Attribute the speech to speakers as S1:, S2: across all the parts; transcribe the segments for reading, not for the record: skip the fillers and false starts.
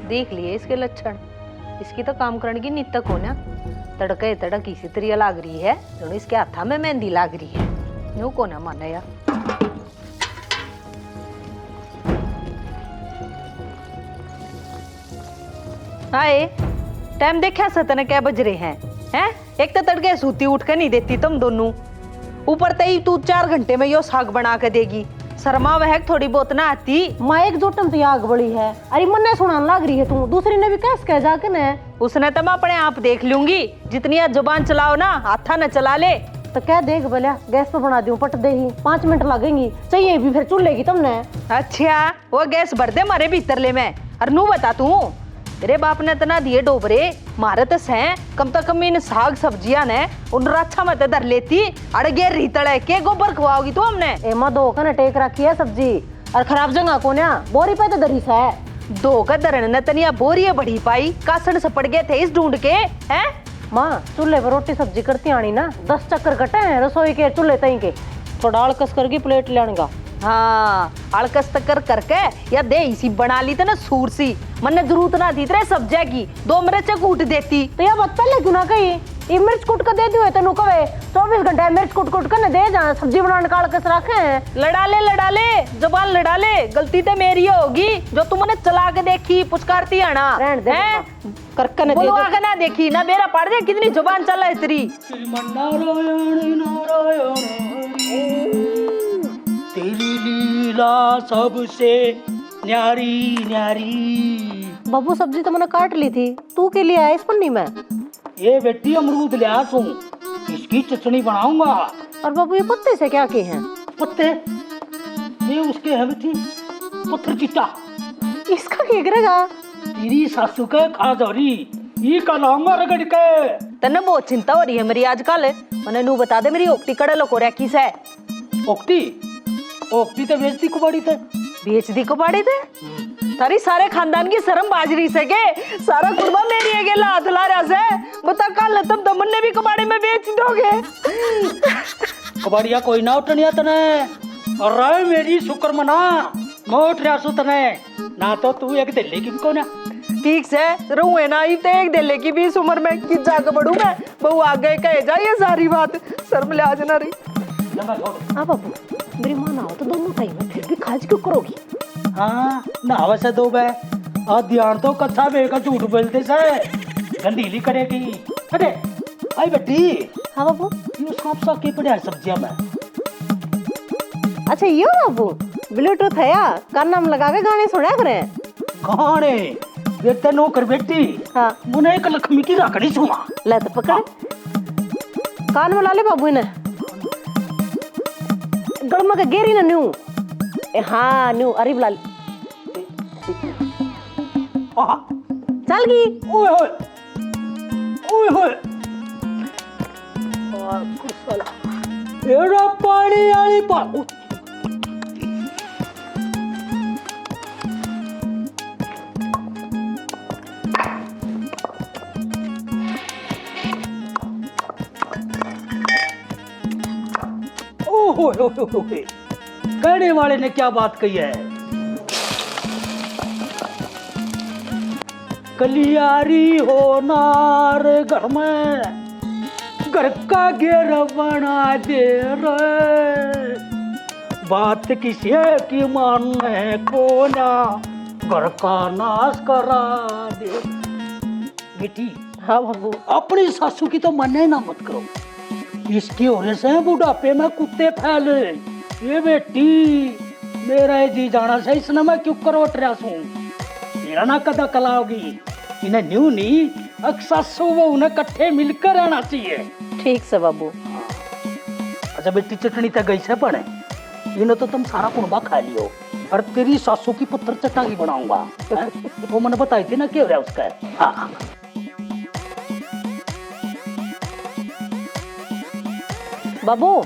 S1: देख लिए इसके लक्षण। इसकी तो काम करने की नीत तक हो ना। तड़के तड़क इसी तरह लाग रही है, दोनों इसके हाथा में मेहंदी लाग रही है। यूं को ना माने यार। हाय, टाइम देखा सतन क्या बज रहे हैं? एक तो तड़के सूती उठ के नहीं देती तुम दोनों, ऊपर तई तू 4 घंटे में यो साग बना के देगी। शर्मा वह थोड़ी बहुत ना आती।
S2: माँ एक जोटन तो आग बड़ी है। अरे मन ने सुनाने लग रही है तू, दूसरी ने भी कैसे कह जाके न।
S1: उसने तो मैं अपने आप देख लूंगी, जितनी जुबान चलाओ ना हाथा न चला ले।
S2: तो क्या देख भला, गैस पे बना दूं पट दे ही, 5 मिनट लगेंगी, चाहिए भी फिर चूल्हे की तुमने।
S1: अच्छा वो गैस भर दे मारे भीतर ले मैं। और नू बता तू, तेरे बाप ने इतना दिए डोबरे मारे तो सह कम से कम इन साग सब्जियां ने उन राछा मत धर लेती। अड़गे रीतड़े के गोबर खवाओगी तू हमने।
S2: एमा दो का टेक रखी है सब्जी और खराब जगह को ना बोरी पे तो दरी सा है।
S1: दो का दरन ने तनिया बोरिया बढ़ी पाई, कासड़ से पड़ गए थे इस ढूंढ के। हैं
S2: माँ चूल्हे पर रोटी सब्जी करती आनी ना, 10 चक्कर कटे हैं रसोई के चूल्हे तई के, थोड़ा अड़कस करके प्लेट लेगा।
S1: हाँ अड़कस तकर करके या दे इसी बना ली थे ना सूर सी। मन जरूरत ना थी तेरे सब्जिया की, 2 मिर्च कूट देती।
S2: तो यह बात पहले क्यों ना कही? ये मिर्च कूट कर दे दियो तेनू कवे 24 घंटे मिर्च कूट कूट कर न दे जा, सब्जी बनाने का अड़कस रखे हैं।
S1: लड़ा ले जुबान लड़ा ले, गलती तो मेरी होगी जो तुमने चला के देखी पुचकारती आना है।
S2: करके न
S1: दे आगे ना देखी ना मेरा पड़ जाए, कितनी जुबान चला है तेरी।
S3: तेरी लीला सबसे न्यारी न्यारी।
S2: बाबू सब्जी तो मैंने काट ली थी, तू के लिए आया इस पन्नी में?
S3: ये बेटी अमरूद ले आ तू, इसकी चटनी बनाऊंगा।
S2: और बाबू ये पत्ते से क्या किए हैं?
S3: पत्ते ये उसके है बेटी, पत्थर चिट्टा।
S2: इसका क्या करेगा?
S3: तेरी सासू के खाजौरी ये का लाऊंगा रगड़ के।
S1: तने बहुत चिंता हो रही है मेरी आजकल। मैंने नू बता दे मेरी ओक्टी कड़े को रखी से।
S3: ओक्टी तो बेचती कुबाड़ी थे।
S1: बेच दी कुबाड़ी थे? थारी सारे खानदान की शर्म बाजरी से के सारा कुर्बा मेरी है के लात ला रहा से। बता कल तुम दमन ने भी कुबाड़ी में बेच दोगे।
S3: कुबाड़िया कोई ना उठनिया तने, और मेरी शुक्र मना मोट रियासू तने ना, तो तू एक दिल्ली की को ना।
S1: ठीक से रहूं ना ही ते एक दिल्ली की भी इस उम्र में कि जाके बढ़ू मैं। बहु आगे कहे जा ये सारी बात, शर्म लिहाज ना रही।
S2: हाँ बाबू मेरी माँ ना हो तो दोनों टाइम में फिर भी खाज क्यों करोगी?
S3: हाँ ना वैसे दो बे आ ध्यान तो कच्चा बेका झूठ बोलते से गंदीली करेगी। अरे आई बेटी।
S2: हाँ बाबू
S3: ये सांप सा के पड़े सब्जियां में।
S2: अच्छा यो बाबू ब्लूटूथ है या कान नाम लगा के गाने सुना करे?
S3: गाने बेटे नो कर बेटी।
S2: हाँ
S3: मुने एक लक्ष्मी की राखड़ी सुना
S2: ले तो पकड़। कान में ला ले बाबू ने गड़मा के गेरी ना न्यू। हाँ न्यू अरे बुला चल गई।
S3: ओए होए ओए होए एड़ा पानी वाली बात। कहने वाले ने क्या बात कही है? कलियारी हो नार घर में, घर का घेर बना दे रे, बात किसी की मानने को ना, घर का नाश करा दे। बेटी
S2: हाँ बाबू
S3: अपनी सासू की तो मने ना मत करो, इसकी होने से बुढ़ापे में कुत्ते फैले। ये बेटी मेरा जी जाना से इसने मैं क्यों करोट रहा हूँ, मेरा ना कदा कलाओगी। इन्हें न्यू नहीं अक्सर वो उन्हें कट्ठे मिलकर रहना चाहिए।
S2: ठीक से बाबू।
S3: अच्छा बेटी चटनी तक गई से पड़े, इन्हें तो तुम सारा कुनबा खा लियो और तेरी सासू की पुत्र चटाई बनाऊंगा। वो मैंने बताई थी ना क्या हो रहा है उसका। हाँ
S2: बाबू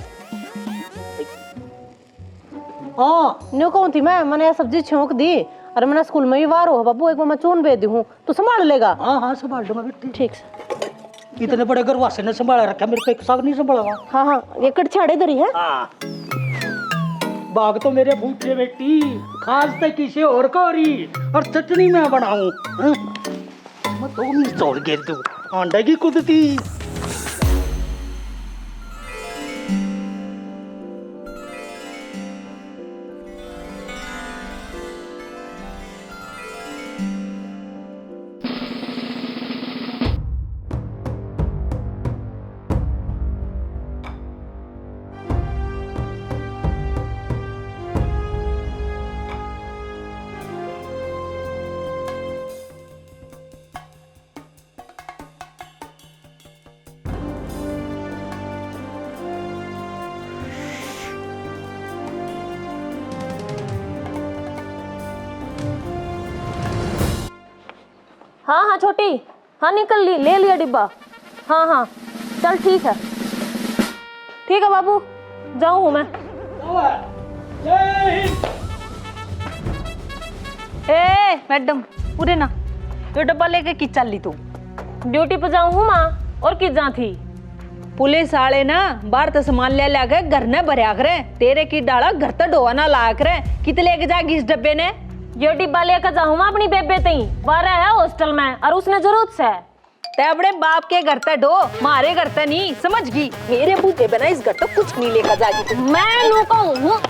S2: हाँ न्यू कौन थी मैंने ये सब्जी छोंक दी और मैंने स्कूल में भी वार हो बाबू, एक बार मैं चून भेज दी हूँ तो संभाल लेगा?
S3: हाँ हाँ संभाल दूंगा बेटी।
S2: ठीक से।
S3: इतने बड़े घर वासे ने संभाला रखा, मेरे को एक साग नहीं संभाला।
S2: हाँ हाँ ये कटछाड़े धरी है।
S3: हाँ बाग तो मेरे भूखे बेटी, खास तो किसी और का हो रही, और चटनी मैं बनाऊं। मैं 2 मिनट और गिर दूं, अंडे की कुदती।
S4: हाँ हाँ छोटी, हाँ निकल ली, ले लिया डिब्बा। हाँ हाँ चल ठीक है बाबू, जाऊँ मैं।
S1: ए मैडम पूरे ना ये डब्बा लेके की चल ली तू?
S4: ड्यूटी पे जाऊँ हूँ माँ, और किस जा थी?
S1: पुलिस वाले ना बाहर तो सामान ले ला के घर ने भरया करे, तेरे की डाला घर तो ढोआ ना लाया करे। कितने लेके जाएगी इस डब्बे ने?
S4: ये डिब्बा लेकर जाऊँ मैं अपनी बेबे तई, बारह है हॉस्टल में और उसने जरूरत से।
S1: ते अपने बाप के घर ते डो, मारे घर ते नहीं, समझ गई? मेरे बूते बना इस घर तो कुछ नहीं लेकर जाएगी तू।
S4: मैं नू कहूँ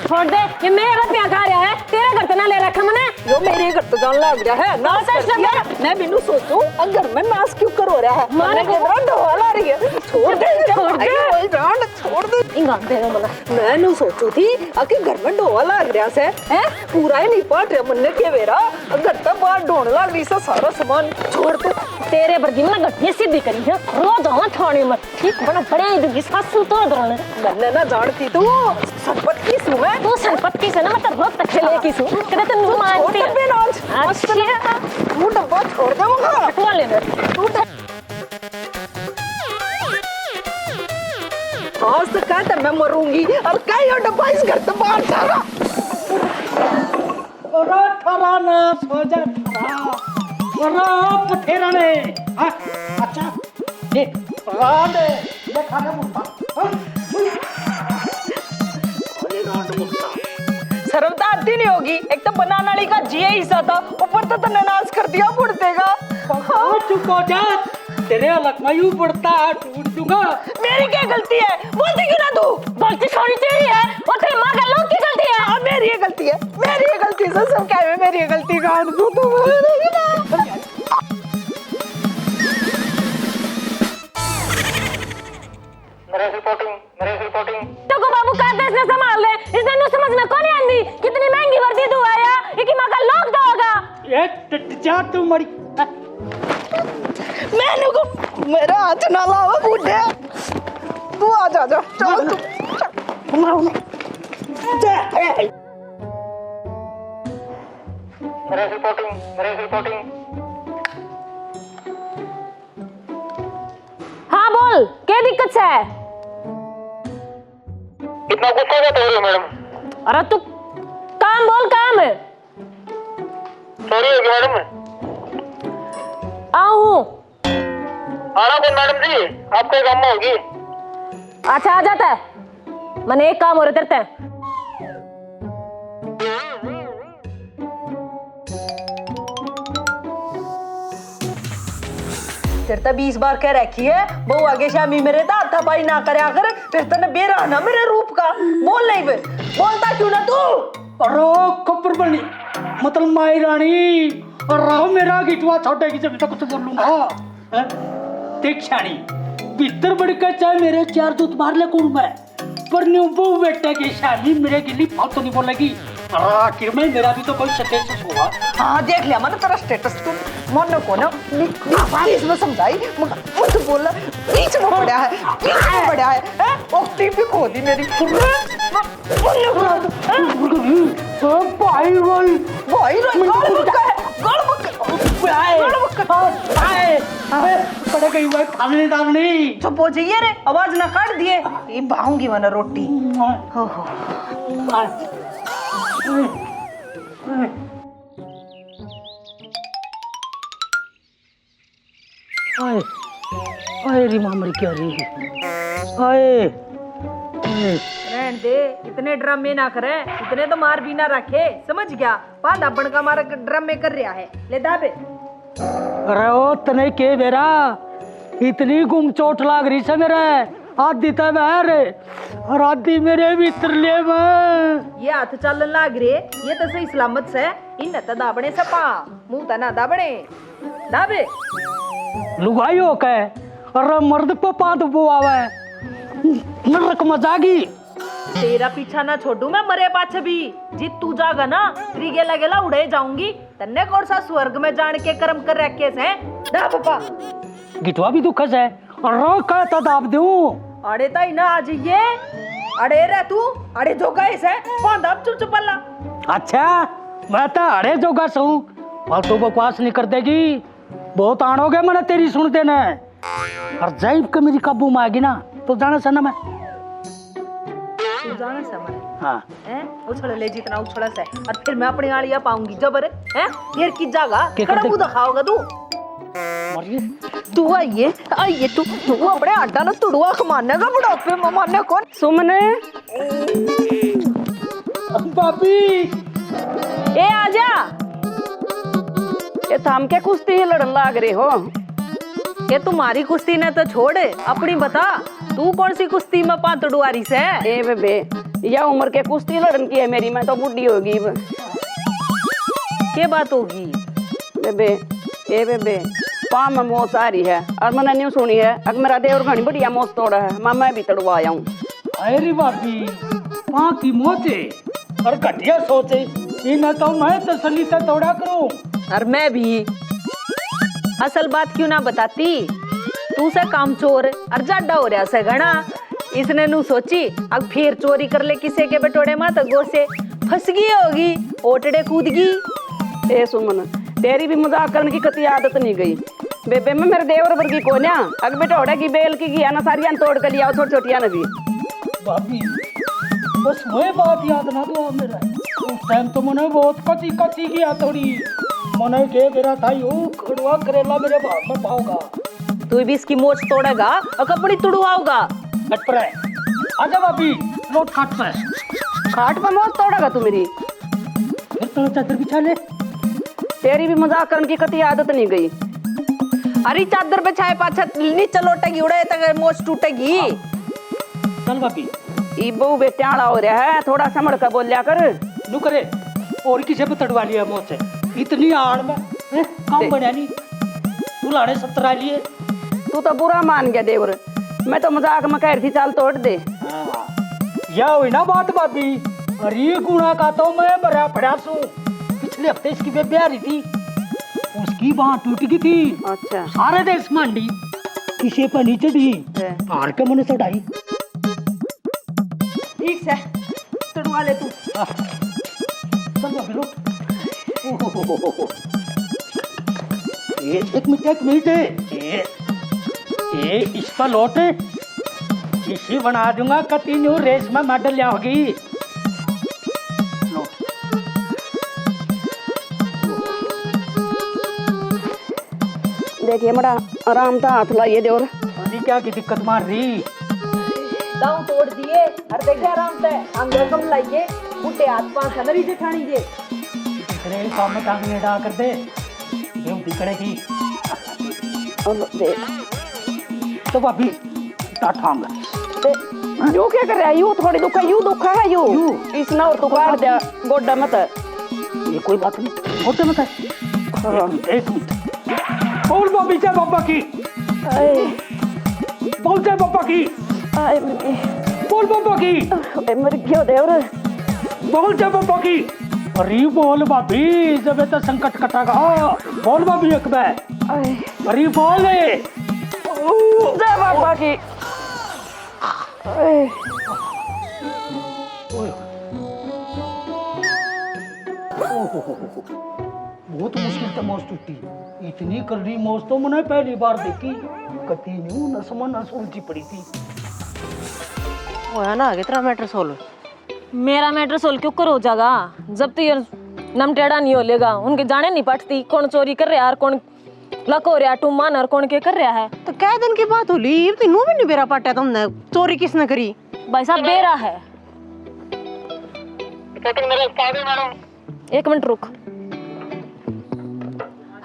S4: छोड़ दे, ये मेरे घर पे खा रहा है, तेरे घर पे ना ले रखा मैंने।
S1: यो मेरे घर तो जान लग रहा है नाश कर दिया। मैं बिनु सोचूं अगर मैं नाश क्यों कर हो रहा है, मैंने के बड़ा ढोला रही है। छोड़ दे वही ब्रांड, छोड़ दे
S4: इंगा दे दो मला।
S1: मैं नु सोचू थी आके घर में ढोआ लग रहा से हैं, पूरा ही नहीं पाट रहा मन के वेरा, घर तो बाहर ढोने लग रही सा सारा सामान। छोड़ दे,
S4: तेरे बर्गी में गट्टियां सीधी करी है, रोज आवा थाने में ठीक बड़ा बड़े इधर सासू तो दरने
S1: मैंने ना जानती तू संपत की सु मैं,
S4: तू संपत्ति से ना मैं रोज तक खेले की सु कहते तू मारती है। अच्छा
S1: तू डब्बा छोड़ दे मुझे,
S4: हटवा ले दे
S1: तू आज तो कहता मैं मरूंगी और क्या ये डब्बा इस घर से बाहर जा रहा।
S3: अरे ठरा ना सोजा ठरा, अरे पथेरा ने, हाँ अच्छा देख रांड ये खाना मुट्ठा, हाँ अरे रांड मुट्ठा
S1: शर्म तो आती नहीं होगी, एक तो बनाने वाली का जी हिस्सा था, ऊपर तो तन्ने नाश कर दिया बुढ़ते का।
S3: हाँ चुप हो जा, तेरे अलग में यूं बढ़ता है, टूट दूंगा।
S1: मेरी क्या गलती है, बोलती क्यों ना तू?
S4: गलती थोड़ी तेरी है, वो तेरी माँ का लोग की गलती है।
S1: हाँ मेरी ये गलती है, मेरी ये गलती है, सब क्या है मेरी ये गलती का तू तो
S4: तो को बाबू का देश ने संभाल ले, इसने नु समझ में कौन आंदी, कितनी महंगी वर्दी तू आया, एक माँ का लोग दो होगा।
S3: ये जा तू मरी,
S1: मैंने को मेरा हाथ ना लावा बूढ़े, तू आ जा जा चल तू ना
S4: हाँ बोल, क्या दिक्कत है?
S5: कितना गुस्सा हो रहे हो मैडम?
S4: अरे तू काम बोल, काम है।
S5: सॉरी होगी मैडम।
S4: आऊँ
S5: आना कौन मैडम जी, आपको एक अम्मा होगी।
S4: अच्छा आ जाता है, मैंने एक काम हो रहा तेरे।
S1: फिर तो 20 बार कह रखी है बहु आगे शामी मेरे दाता भाई ना करया कर, फिर तने बेरा ना मेरे रूप का बोल नहीं बे, बोलता क्यों ना तू?
S3: अरे कब्र बनी मतलब माई रानी, और रहो मेरा गिटवा छोड़ेगी जब तक कुछ बोलूंगा। हैं? देख शानी भीतर बड़ के चाहे मेरे 4 दूध मार ले कौन मैं, पर न्यू बहु बेटे की शानी मेरे के लिए फालतू नहीं बोलेगी। आखिर में मेरा भी तो कोई स्टेटस होगा।
S1: हाँ देख लिया मैंने तेरा स्टेटस, तू मन को ना इसमें समझाई मुझे बोला बीच में पड़ा है, बीच में पड़ा है ओक्टी भी खो दी मेरी। भाई रोई भाई रोई
S3: पड़े गई हुआ खाने डालनी।
S1: चुप हो जाइए रे, आवाज ना काट दिए, ये भाऊंगी मैंने रोटी। हो
S3: हाय अरे री मामर क्या री आए
S1: रहन दे, इतने ड्रामे ना करे, इतने तो मार भी ना रखे, समझ गया? पादा बन का मारा ड्रामे कर रहा है, ले दाबे।
S3: अरे ओ तने के बेरा इतनी गुम चोट लाग रही से मेरे आधी तो बाहर और आधी मेरे भीतर ले मैं।
S1: ये हाथ चलन लाग रे, ये तो सही सलामत से इन त दाबने सपा मुंह त ना दाबने दाबे।
S3: लुगाई हो के अरे मर्द पे पाद बुआवे नरक मजागी।
S1: तेरा पीछा ना छोड़ू मैं मरे पाछे भी, जी तू जागा ना तेरी गेला गेला उड़े जाऊंगी। तन्ने कौन सा स्वर्ग में जान के कर्म कर रखे से दा पापा।
S3: गिटवा भी दुखस है और कहता दाब दूं।
S1: अड़े ताई ना आज ये अड़े रे तू अड़े जो गए से पांदा चुप चुपला।
S3: अच्छा मैं तो अड़े जोगा सू फालतू बकवास नहीं कर देगी, बहुत आणोगे मैंने तेरी सुनते न। और जैब के मेरी काबू में आएगी ना तो जाने से ना मैं
S1: तू जाने से मैं
S3: हाँ
S1: हैं उछल ले जितना उछल से और फिर मैं अपनी आलिया पाऊंगी जबर हैं फिर की जागा
S3: क्या कर
S1: कड़ा
S3: दे-
S1: मुंह दिखाओगा तू।
S3: मरिए
S1: तू आइए तू अपने अड्डा ना तुड़वा कमाने का बुढ़ापे में मारने कौन
S2: सुमने
S3: भाभी
S2: ए आजा, ये थाम के कुश्ती लड़न लाग रहे हो।
S1: ये तुम्हारी कुश्ती ने तो छोड़ अपनी बता, तू कौन सी कुश्ती में पातड़ुआरी से?
S2: ए बेबे यह उम्र के कुश्ती लड़न की है मेरी, मैं तो बुढ़ी होगी
S1: क्या बात होगी
S2: बेबे। ए बेबे पाँव में मोच आ रही है और मैंने न्यू सुनी है अगर मेरा देवर घनी बढ़िया मोच तोड़ा है, मैं भी तड़वा आया हूँ।
S3: अरे भाभी पाँ की मोचे और घटिया सोचे इन्हें तो मैं तसल्ली से तोड़ा करूं।
S1: और मैं भी असल बात क्यों ना बताती, तू से काम चोर और जाडा हो रहा से घना। इसने नू सोची अब फिर चोरी कर ले किसी के बटोड़े मात गो से फंस गई होगी, ओटड़े कूद गई।
S2: ए सुमन तेरी भी मजाक करने की कति आदत नहीं गई बेबे। मैं मेरे देवर वर्गी को ना अग बेटा की बेल की गया ना सारियां तोड़ कर लिया छोटी छोटिया ने भी।
S3: भाभी बस वही बात याद ना दो मेरा, उस टाइम तो मैंने बहुत कची कची किया थोड़ी मैंने के मेरा था यू खड़वा करेला मेरे भाग में पाओगा।
S1: तू भी इसकी मोच तोड़ेगा और कपड़ी तुड़वाओगा।
S3: हट पर है आजा भाभी लोट खाट पे
S2: खाट पर मोच तोड़ेगा तू मेरी,
S3: फिर तो चादर बिछा ले।
S2: तेरी भी मजाक करने की कति आदत नहीं गई।
S1: अरे चादर पे छाए पाछा नीचे लौटेगी उड़े तक मोच टूटेगी।
S3: चल भाभी
S2: ई बहु बेट्याड़ा हो रहा है, थोड़ा समझ कर बोलिया कर।
S3: नू करे और किसे पे तड़वा लिया मुँह से इतनी आड़ में काम बढ़िया नहीं तू लाने 17 लिए।
S2: तू तो बुरा मान गया देवर, मैं तो मजाक में कह रही थी चाल तोड़ दे।
S3: हाँ, यह हुई ना बात भाभी। अरे गुणा का तो मैं बड़ा प्रयास हूँ। पिछले हफ्ते इसकी बेबे आ रही थी, उसकी बांह टूट गई थी।
S2: अच्छा
S3: सारे देश मंडी किसी पर नीचे दी हार के मैंने चढ़ाई।
S1: ठीक से तुड़वा ले तू।
S3: चल भाभी लोट। ये एक मिनट ये इस पर लौट इसी बना दूंगा कंटिन्यू रेस में मेडल लिया होगी। लौट
S2: देखिए बड़ा आराम था हाथ लाइए देवर।
S3: अभी क्या की दिक्कत मार रही
S1: दांव तोड़ दिए और देखे आराम से अंगे कम लाइए बुढ़े हाथ पांच नरी जेठानी जे
S3: इतने काम में टांग नहीं डाल कर दे बेवती करेगी।
S2: और दे
S3: तो भाभी टांग
S2: यू क्या कर रहा है, यू थोड़ी दुखा यू दुखा है यू इसने और तू काट दिया गोड्डा मत।
S3: ये कोई बात नहीं होते मत है। एक मिनट बोल भाभी जय बाबा की बोल जय बाबा की बोल बाबा की
S2: मर गयो देवर
S3: बोल जय बाबा की। अरे बोल भाभी जब तो संकट कटेगा बोल भाभी एक बार अरे बोल
S2: जय बाबा की।
S3: बहुत मुश्किल से मौज टूटी, इतनी कलरी मौज तो मैंने पहली बार देखी। कती न्यू नसमा नस उल्टी पड़ी थी।
S2: वो है ना कितना मैटर सोल्व।
S4: मेरा मैटर सोल्व क्यों कर हो जाएगा जब तक ये नम टेढ़ा नहीं हो लेगा। उनके जाने नहीं पड़ती कौन चोरी कर रहा है और कौन लको रहा टू मान और कौन के कर रहा है?
S6: तो क्या दिन की बात होली तीनों भी नहीं बेरा पाटा तुमने चोरी किसने करी?
S4: भाई साहब बेरा है।
S5: फोटो मेरे पास है मैडम।
S4: एक मिनट रुक।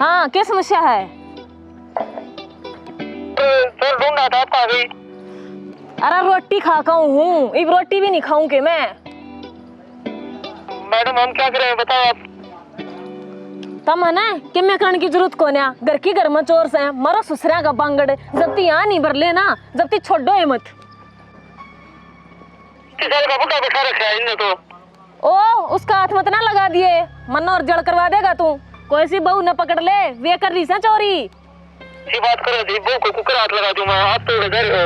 S4: हाँ क्या समस्या है?
S5: सर ढूंढ रहा था, आप कहाँ गई?
S4: अरे रोटी खा हूँ, अब रोटी भी नहीं खाऊं के मैं।
S5: मैडम हम क्या करें बताओ आप।
S4: तम है ना कि मैं करने की जरूरत को ना, घर की घर में चोर से मरो ससुरा का बांगड़ जब ती यहाँ नहीं भर लेना, जब ती छोड़ो है मत।
S5: किसान का बुढ़ा बैठा रखा है इन्हें तो।
S4: ओ उसका हाथ मत ना लगा दिए, मन और जड़ करवा देगा तू। कोई सी बहू न पकड़ ले, वे कर रही से चोरी।
S5: ये बात करो जी, बहू को कुकर हाथ लगा दूं मैं, आप तो डर हो।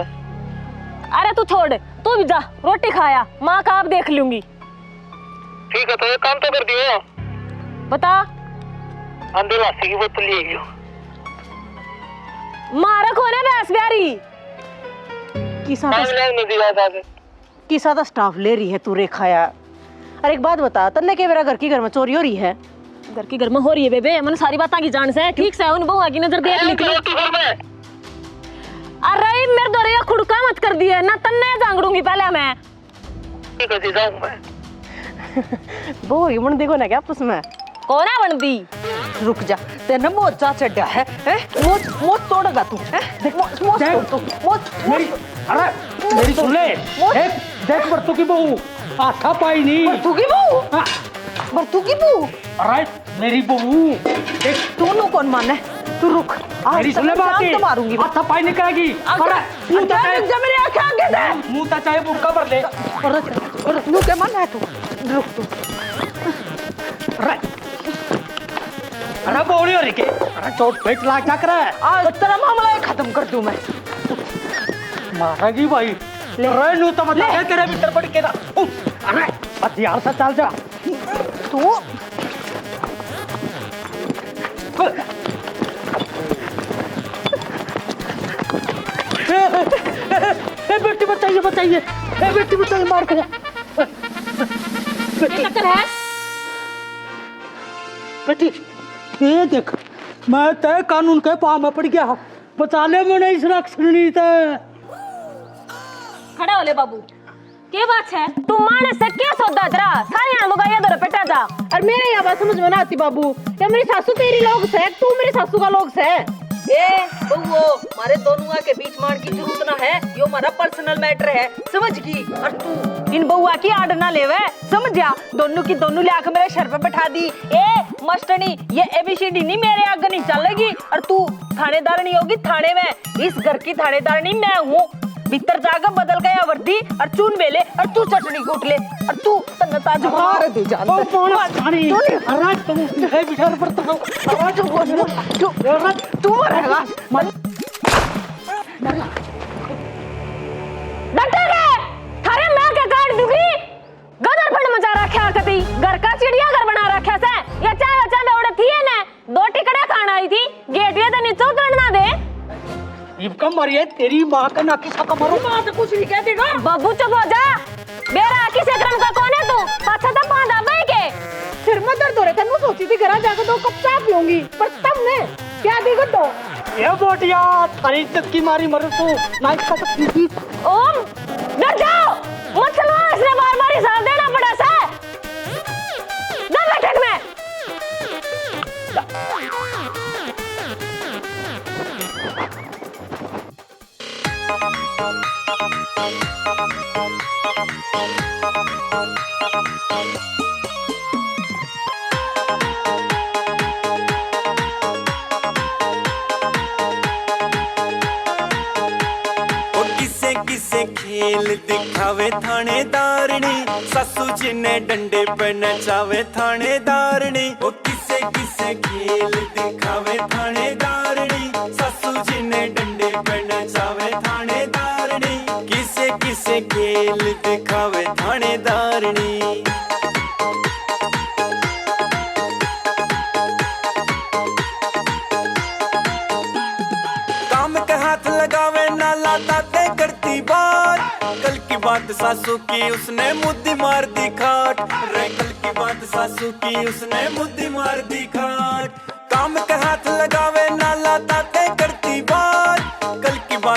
S4: अरे तू छोड़, तू भी जा रोटी खाया, माँ का आप देख लूंगी।
S5: ठीक है तो एक काम तो कर दियो,
S4: बता।
S5: अंदर वासी की बोतल ले लियो।
S4: मारा कोने भैंस ब्यारी
S6: किसा तो स्टाफ ले रही है तू रे खाया। अरे एक बात बता, तन्ने के मेरा घर की घर में चोरी हो रही है?
S4: घर की घर में हो रही है बेबे, मैंने सारी बात की जान से ठीक से उन बहुआ की नजर देख ली थी। अरे मेरे दो रे खुड़का मत कर दिया ना, तन्ने जांगड़ूंगी पहले मैं।
S5: ठीक है जी जाऊं मैं।
S6: वो ही मन देखो ना क्या आपस में
S4: कौन है बनती?
S1: रुक जा, तेने मोचा चढ़ा है, मोच मोच तोड़ेगा तू, देख मोच मोच तोड़ तू, मोच
S3: मेरी अरे मेरी सुन ले, देख देख बरतू की बहू आथा पाई नहीं।
S1: बरतू की बहू,
S3: हाँ,
S1: बरतू की बहू।
S3: अरे मेरी बहू देख,
S1: तू नु कौन माने? तू रुक,
S3: मेरी सुन ले बात,
S1: तो मारूंगी।
S3: आथा पाई नहीं करेगी। अरे
S1: मुंह चाहे रुक जा, मेरी आंखें आगे से
S3: मुंह ता चाहे बुक्का भर ले।
S1: अरे तू क्या माना है? तू रुक तू।
S3: अरे बोली हो रही के, अरे चोट पेट लाग क्या कर रहा है?
S1: आज तेरा मामला ही खत्म कर दूं मैं।
S3: मारेगी भाई, अरे नू तो बता दे तेरे भीतर पड़ के ना। अरे हथियार से चल जा
S1: तू।
S3: बेटी बताइए बताइए, बेटी बताइए, मार कर
S4: चक्कर है
S3: बेटी। ये देख, मैं तय कानून के पाँव में पड़ गया, बचा ले मैंने इस रक्षणी तय।
S4: खड़ा हो ले बाबू, क्या बात है? तू माने से क्या सौदा तेरा? सारे यहाँ लुगाइया दो पेटा जा।
S6: और मेरे यहाँ बात समझ में ना आती बाबू, या मेरी सासू तेरी लोग से, तू मेरी सासू का लोग से।
S1: ए बउओ, हमारे दोनों के बीच मार की जरूरत ना है, यो हमारा पर्सनल मैटर है, समझ गई? और तू इन बउआ की आड़ ना लेवे, समझ जा? दोनों की दोनों ले आकर मेरे सर पे बैठा दी। ए मस्टनी, ये एबीसीडी नहीं मेरे आगे नहीं चलेगी। और तू थानेदार नहीं होगी थाने में, इस घर की थानेदार नहीं मैं हूँ। भीतर जाकर बदल गया वर्दी और चून बेले और तू चटनी कूट ले और तू ताज मार दे जान।
S3: ओ पुलिस थाने, अरे तुम है बिचार पर तो,
S1: अरे तू मरेगा।
S4: डॉक्टर है थारे मैं क्या काट दूंगी? गदर फंड मचा रखा कती, घर का चिड़िया घर बना रखा से। ये चाय बचा में उड़े थी ना, दो टिकड़े खाना आई थी, गेट ये तो नीचे उतरना दे।
S3: इबका मरिए तेरी माँ का नाकी सा कमरो में आते कुछ नहीं कह देगा।
S4: बाबू चुप हो जा, मेरा किसी क्रम का कौन है तू? पाछा तो बांधा भाई के
S6: सिर में दर्द हो रहा था, मैं सोची थी घर जाकर 2 कप चाय पीऊंगी, पर तुमने क्या देगा तो?
S3: ये बोटिया थारी इज्जत की मारी मरो तू ना इसका सकती थी।
S4: ओम डर जाओ, मुसलमान से बार-बार हिसाब देना पड़ा सा। दम बैठक में
S7: खेल दिखावे थानेदारनी, ससु जी ने डंडे पे नचावे थानेदारनी। ओ किसे किसे खेल दिखावे थानेदारनी, ससु जी ने डंडे पे नचावे थानेदारनी। किसे किसे खेल दिखावे थानेदारनी। काम के हाथ लगावे ना लाता ते करती बात। कल की बात सासू की उसने मुद्दी मार दी खाट। रे कल की बात सासू की उसने मुद्दी मार दी खाट। काम के हाथ लगावे ना लाता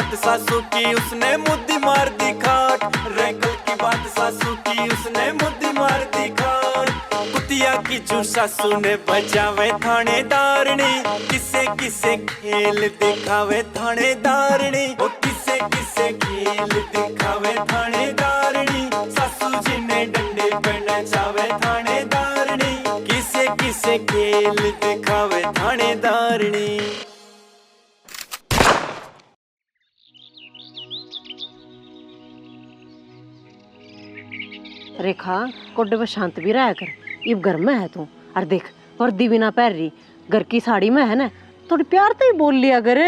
S7: बात सासू की उसने मुद्दी मार दी खाट, रे कल की बात सासू की उसने मुद्दी मार दी खाट। कुतिया की जू सासू ने बजावे थानेदारनी, किसे किसे खेल दिखावे थानेदारनी, ओ किसे किसे खेल दिखावे थानेदारनी, सासू जी ने डंडे पे नचावे थानेदारनी, किसे किसे खेल दिखावे थानेदारनी।
S6: रेखा कोडे पे शांत भी रहा कर, इब घर में है तू। और देख वर्दी भी ना पहन रही, घर की साड़ी में है ना, थोड़ी प्यार तो ही बोल लिया कर।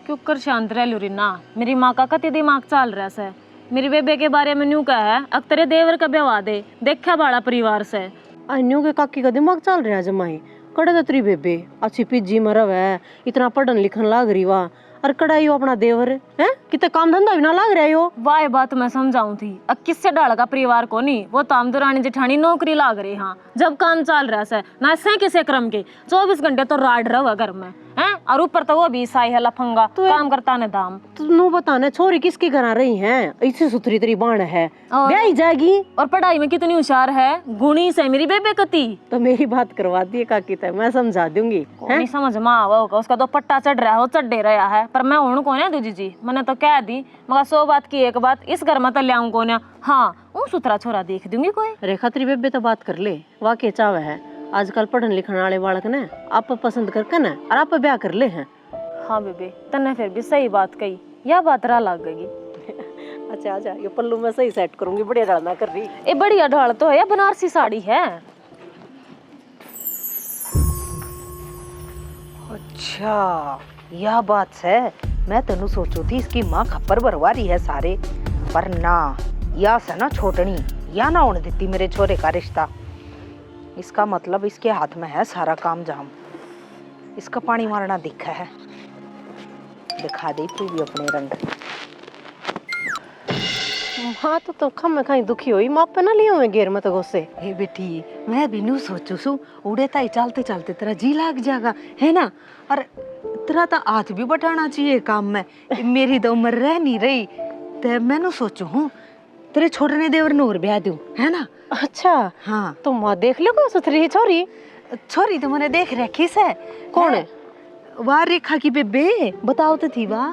S4: क्यों कर शांत रह लूरी ना, मेरी माँ का कति दिमाग चल रहा से। मेरी बेबे के बारे में न्यू कहा है, अब तेरे देवर का व्यवहार दे, देखा बड़ा परिवार से।
S6: अन्यों के काकी का दिमाग चल रहा है जमाई। कड़े तो तेरी बेबे अच्छी पिज्जी मरव है, इतना पढ़न लिखन लाग रही वाह, और कड़ाई अपना देवर है कितने काम धंधा भी ना लाग रहा हो।
S4: वाह बात मैं समझाऊं थी, अब किससे डाल का परिवार को नहीं, वो ताम दुरानी जेठानी नौकरी लाग रही। हाँ जब काम चल रहा है ना से किसे क्रम के 24 घंटे तो राड रहा घर में हैं, और ऊपर तो वो भी ईसाई है लफंगा, तो काम करता ने दाम।
S6: तू बताने छोरी किसके घर आ रही है, इसी सुथरी तेरी बाण है, ब्याही जाएगी।
S4: और पढ़ाई में कितनी होशियार है, गुणी से मेरी बेबे कती।
S6: तो मेरी बात करवा दी काकी तक, मैं समझा दूंगी।
S4: नहीं समझ में आवा होगा, उसका तो पट्टा चढ़ रहा है, वो चढ़े रहा है, पर मैं हूं कौन है दूजी जी, मैंने तो कह दी मगर 100 बात की एक बात, इस घर में तो ले आऊं कौन है। हाँ वो सुथरा छोरा देख दूंगी कोई।
S6: रेखा तेरी बेबे तो बात कर ले, वाकई चाव है आजकल पढ़न लिखने वाले बालक ने आप पसंद करके ना और आप ब्याह कर ले हैं।
S4: हाँ बेबे तन्ने फिर भी सही बात कही, यह बात रा लग गई।
S6: अच्छा अच्छा ये पल्लू मैं सही सेट करूंगी, बढ़िया ढालना कर रही।
S4: ये बढ़िया ढाल तो है, या बनारसी साड़ी है।
S1: अच्छा यह बात है, मैं तेनू सोचू थी इसकी माँ खप्पर भरवा रही है सारे, पर ना या से ना छोटनी या ना होने देती मेरे छोरे का रिश्ता। इसका मतलब इसके हाथ में है सारा काम जाम, इसका पानी मारना दिखा है, दिखा दे तू भी अपने रंग।
S6: हाँ तो खम में कहीं दुखी हुई, माँ पे ना लियो में गेर में तो गुस्से।
S1: हे बेटी मैं भी नू सोचू सू, उड़े ताई चलते चलते तेरा जी लाग जाएगा है ना, और तेरा तो हाथ भी बटाना चाहिए काम में। मेरी तो उम्र रह नहीं रही, तो मैंने सोचू हूँ तेरे छोटने देवर नूर ब्याह दूं है ना।
S6: अच्छा
S1: हाँ
S6: तो माँ देख लो को सुथरी छोरी।
S1: छोरी तो मैंने देख रखी से।
S6: कौन है?
S1: वाह रेखा की बेबे, बताओ तो थी वाह।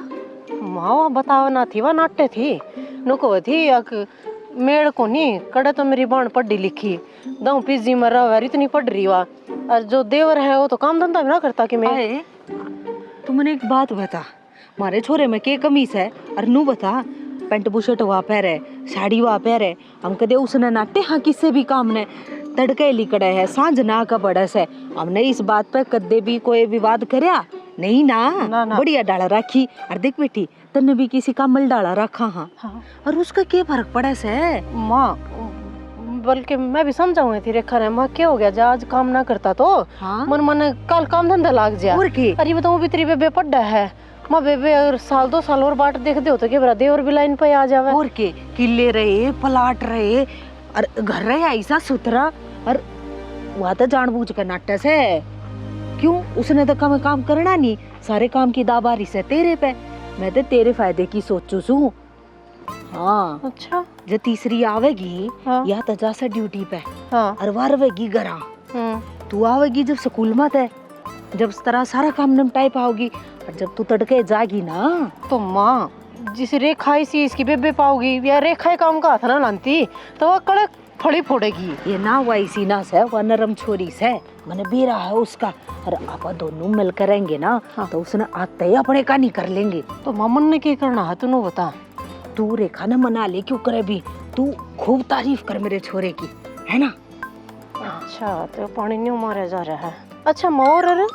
S6: माँ बताओ ना थी, वह नाट्य थी नुको थी अक मेड़ को नहीं कड़े तो मेरी बाण पढ़ी लिखी दऊ पिज्जी में रह इतनी पढ़ रही वा, और जो देवर है वो तो काम धंधा भी ना करता कि मैं।
S1: तू मैंने एक बात बता, मारे छोरे में के कमीज है और नू बता पेंट बुशर्ट वहाँ पहरे, साड़ी वहाँ पहरे, हम कदे उसने नाटे हाँ किससे भी काम ने तड़के लिकड़े है सांझ ना का बड़ा से, हमने इस बात पे कदे भी कोई विवाद करया नहीं ना, बढ़िया डाला रखी। और देख बेटी तन्ने भी किसी का मल डाला रखा हाँ। और उसका क्या फर्क पड़ा से
S6: माँ, बल्कि मैं भी समझाऊंगी थी रेखा ने, माँ क्या हो गया जा आज काम ना करता तो
S1: हाँ?
S6: मन कल काम धंधा लाग जा।
S1: और की
S6: अरे बताऊँ भी तेरी बेबे पड्डा है माँ, बेबे अगर साल 2 साल और बाट देख दे होते कि बरा देवर भी लाइन पे आ जावे।
S1: और के किले रहे पलाट रहे और घर रहे ऐसा सुथरा, और वह तो जानबूझ कर नाट्य से क्यों, उसने तो काम करना नहीं, सारे काम की दाबारी से तेरे पे, मैं तो तेरे फायदे की सोचू सू। हाँ
S6: अच्छा
S1: जो तीसरी आवेगी
S6: हाँ।
S1: या तो जा से ड्यूटी पे
S6: हाँ
S1: और वारवेगी घरा, तू आवेगी जब स्कूल में थे, जब तरह सारा काम निपटाई पाओगी, और जब तू तड़के जागी ना
S6: तो माँ जिस रेखा इसी इसकी बेबे पाओगी या रेखा काम का हाथ ना लानती तो वह कड़क फड़ी फोड़ेगी।
S1: ये ना वैसी ना से वह नरम छोरी से मैंने बेरा है उसका, और आप दोनों मिल करेंगे ना हाँ। तो उसने आते ही अपने का नहीं कर लेंगे।
S6: तो मामन ने क्या करना है तू बता।
S1: तू रेखा ने मना ले क्यों करे भी, तू खूब तारीफ कर मेरे छोरे की है ना।
S6: अच्छा तो पानी नहीं मारा जा रहा है। अच्छा मोर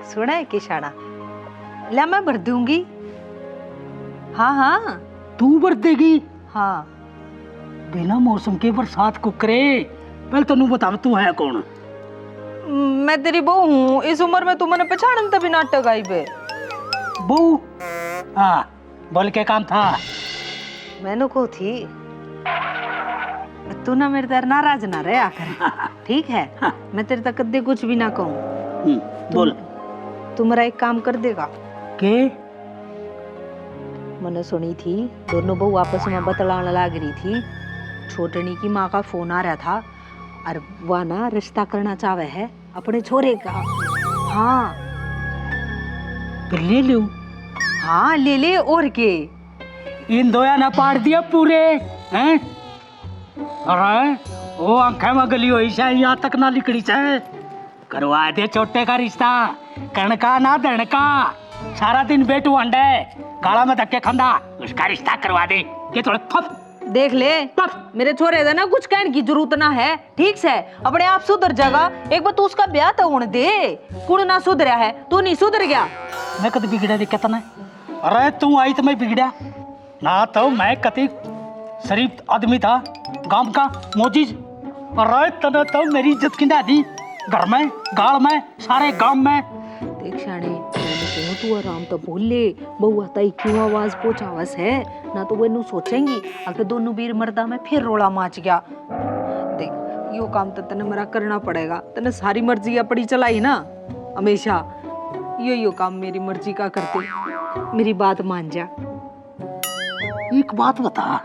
S1: सुना है किशाना, ला मैं भर दूंगी। हाँ हाँ
S3: तू भर देगी?
S1: हाँ
S3: बिना मौसम के बरसात को करे, पहले तू बता तू है कौन?
S1: मैं तेरी बहू हूँ, इस उम्र में तू मैंने पहचान तभी नाटक आई बे।
S3: बहू? हाँ बोल के काम था?
S1: मैंने को थी तू ना मेरे तर नाराज ना रहे आकर ठीक है। मैं तेरे तक कदे कुछ भी ना कहूँ।
S3: बोल।
S1: तुम्हारा एक काम कर देगा।
S3: के
S1: मैंने सुनी थी दोनों बहू आपस में बतलाने लग रही थी। छोटनी की माँ का फोन आ रहा था और वह ना रिश्ता करना चाहे है अपने छोरे का। हाँ
S3: फिर ले लूं?
S1: हाँ ले ले और के।
S3: इन दोया ना पाड़ दिया पूरे हैं। अरे वो आंखें में गली हुई से यहाँ तक ना लिकड़ी से करवा दे छोटे का रिश्ता। कणका ना दणका सारा दिन बेटू अंडे गाला में धक्के खंदा उसका रिश्ता करवा दे। ये थोड़े फप
S1: देख ले मेरे छोरे दे ना कुछ कहने की जरूरत ना है। ठीक से अपने आप सुधर जाएगा। एक बार तू उसका ब्याह तो होने दे। कुण ना सुधरा है तू नहीं सुधर गया।
S3: मैं कद बिगड़ा दिक्कत ना। अरे तू आई तो मैं बिगड़ा ना तो मैं कति शरीफ आदमी था गांव का मोजीज। अरे तने तो मेरी इज्जत किंदा दी घर में गाल में सारे गांव में।
S1: देख शाणे मैंने कहा तू आराम तो बोल ले। बहू ताई क्यों आवाज पहुंचावस है ना तो वो सोचेंगी अगर दोनों वीर मर्दा में फिर रोला माच गया। देख यो काम तो तने मेरा करना पड़ेगा। तने सारी मर्जी अपनी चलाई ना हमेशा। यो काम मेरी मर्जी का करते। मेरी बात मान जा।
S3: एक बात बता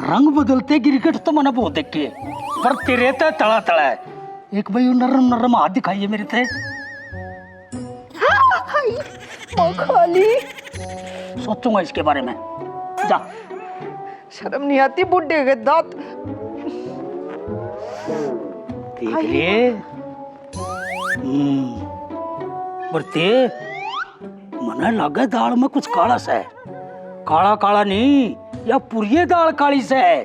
S3: रंग बदलते गिरगिट तो मैंने बहुत देखे पर तेरे तो तला तला है। एक भाई नरम नरम हाथ दिखाइए मेरे थे।
S1: खाली
S3: सोचूंगा इसके बारे में। जा
S1: शर्म नहीं आती बुढ़े के दांत
S3: देख ले। बरते मने लगे दाल में कुछ काला सा है। काला काला नहीं या पूरी दाल काली से है।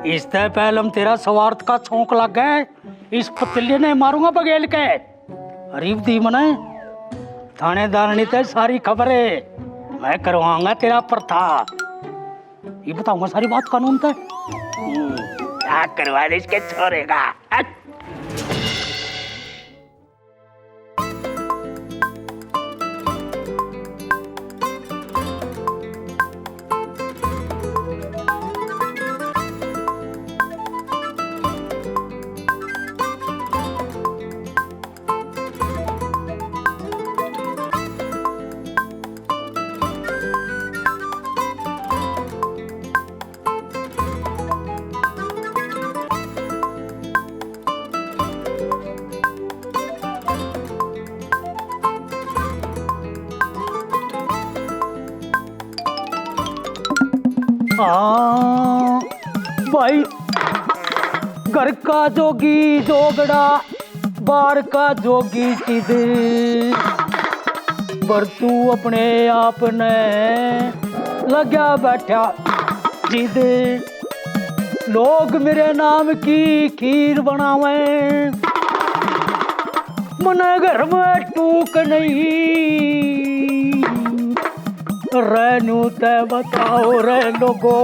S3: इससे पहले हम तेरा स्वार्थ का छौंक लग गए इस पतीले ने मारूंगा बगेल के। अरीब दी मने थानेदार ने ते सारी खबर है। मैं करवाऊंगा तेरा प्रथा। ये बताऊंगा सारी बात कानून पे। क्या करवा दे इसके छोरे का। भाई घर का जोगी जोगड़ा बार का जोगी चिद पर तू अपने आप ने लगा बैठा जिद। लोग मेरे नाम की खीर बनावे मने घर में टूक नहीं। रहनू ते बताओ रे लोगो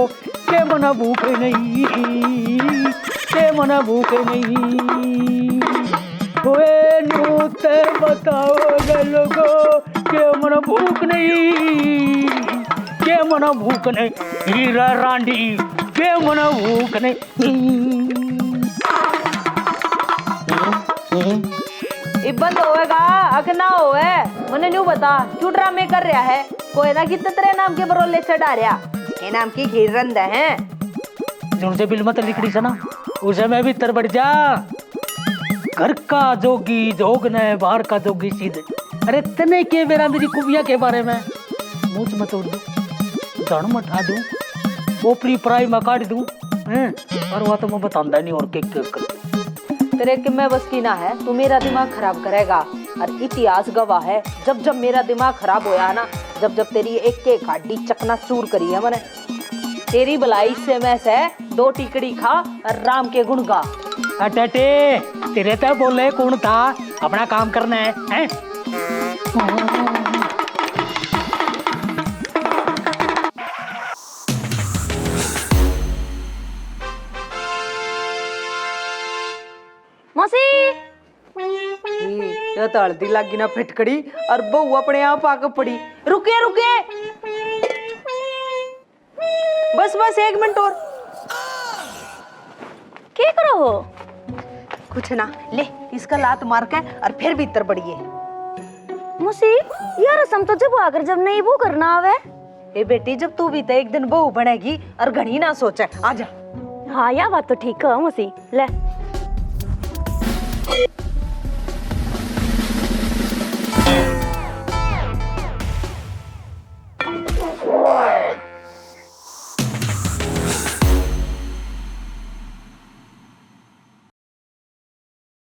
S3: के मना भूख नहीं के मना भूख नहीं। ओए नू ते बताओ रे लोगो के मना भूख नहीं के मना भूख नहीं। हीरा रांडी के मना भूख नहीं।
S1: बंद होएगा अक ना होए मने न्यू बता क्यों ड्रामे कर रहा है। कोई ना कि तेरे नाम के बरोले चढ़ा रहा ये नाम की खीर रंद है।
S3: जुनसे बिल मत लिखड़ी से ना उसे मैं भी तर बढ़ जा। घर का जोगी जोग ने बाहर का जोगी सीधे। अरे तने के मेरा मेरी कुबिया के बारे में मुझ मत उड़ दूं धन मठा दूं ओपरी पराई में काट दूं और वह तो मैं बताऊंगा नहीं और के कर।
S1: तेरे के मैं बस की ना है तू मेरा दिमाग खराब करेगा। और इतिहास गवाह है जब जब मेरा दिमाग खराब होया ना जब जब तेरी एक एक हड्डी चकना चूर करी है मैंने तेरी भलाई से मैं से 2 टिकड़ी खा और राम के गुण गा।
S3: अटे तेरे तो बोले कौन था अपना काम करना है?
S4: मौसी
S1: ये तो हल्दी लागी ना फिटकड़ी और बहू अपने आप आके पड़ी। रुके रुके बस बस 1 मिनट और।
S4: क्या करो हो?
S1: कुछ ना ले इसका लात मार के और फिर भीतर बढ़िए।
S8: मुसी यार रसम तो जब आकर जब नहीं वो करना आवे।
S1: ए बेटी जब तू भी तो एक दिन बहू बनेगी और घनी ना सोचे आजा।
S8: हाँ या बात तो ठीक है मुसी। ले